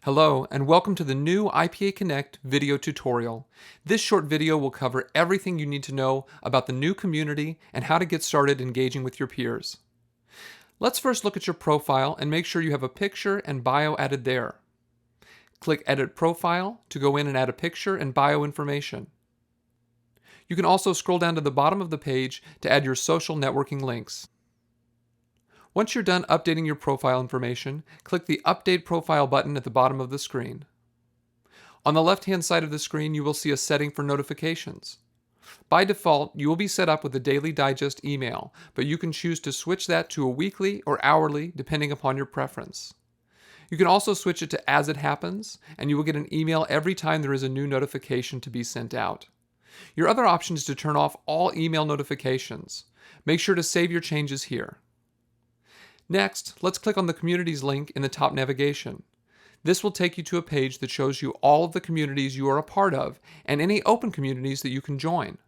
Hello, and welcome to the new IPA Connect video tutorial. This short video will cover everything you need to know about the new community and how to get started engaging with your peers. Let's first look at your profile and make sure you have a picture and bio added there. Click Edit Profile to go in and add a picture and bio information. You can also scroll down to the bottom of the page to add your social networking links. Once you're done updating your profile information, click the Update Profile button at the bottom of the screen. On the left-hand side of the screen, you will see a setting for notifications. By default, you will be set up with a Daily Digest email, but you can choose to switch that to a weekly or hourly depending upon your preference. You can also switch it to As It Happens, and you will get an email every time there is a new notification to be sent out. Your other option is to turn off all email notifications. Make sure to save your changes here. Next, let's click on the Communities link in the top navigation. This will take you to a page that shows you all of the communities you are a part of and any open communities that you can join.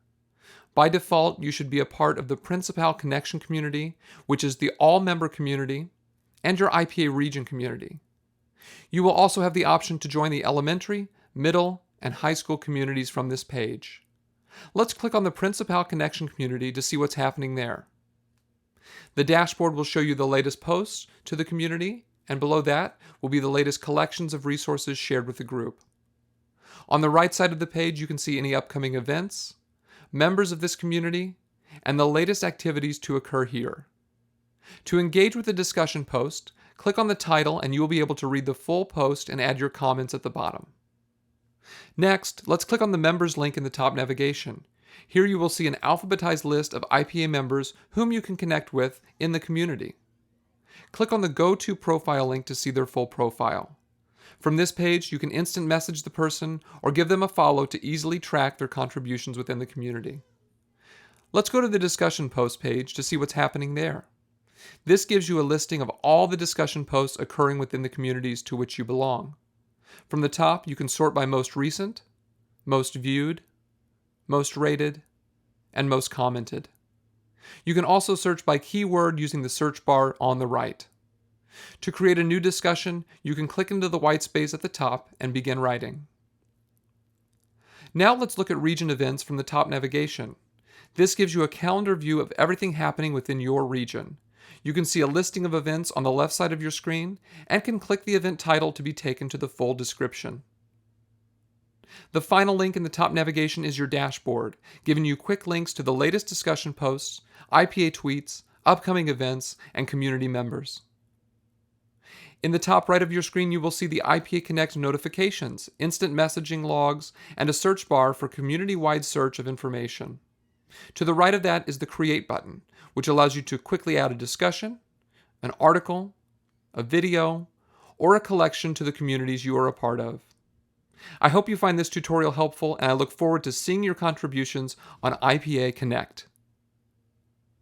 By default, you should be a part of the Principal Connection community, which is the all-member community, and your IPA region community. You will also have the option to join the elementary, middle, and high school communities from this page. Let's click on the Principal Connection community to see what's happening there. The dashboard will show you the latest posts to the community, and below that will be the latest collections of resources shared with the group. On the right side of the page, you can see any upcoming events, members of this community, and the latest activities to occur here. To engage with the discussion post, click on the title and you will be able to read the full post and add your comments at the bottom. Next, let's click on the Members link in the top navigation. Here you will see an alphabetized list of IPA members whom you can connect with in the community. Click on the Go To Profile link to see their full profile. From this page, you can instant message the person or give them a follow to easily track their contributions within the community. Let's go to the Discussion Post page to see what's happening there. This gives you a listing of all the discussion posts occurring within the communities to which you belong. From the top, you can sort by most recent, most viewed, most rated, and most commented. You can also search by keyword using the search bar on the right. To create a new discussion, you can click into the white space at the top and begin writing. Now let's look at region events from the top navigation. This gives you a calendar view of everything happening within your region. You can see a listing of events on the left side of your screen and can click the event title to be taken to the full description. The final link in the top navigation is your dashboard, giving you quick links to the latest discussion posts, IPA tweets, upcoming events, and community members. In the top right of your screen, you will see the IPA Connect notifications, instant messaging logs, and a search bar for community-wide search of information. To the right of that is the Create button, which allows you to quickly add a discussion, an article, a video, or a collection to the communities you are a part of. I hope you find this tutorial helpful, and I look forward to seeing your contributions on IPA Connect.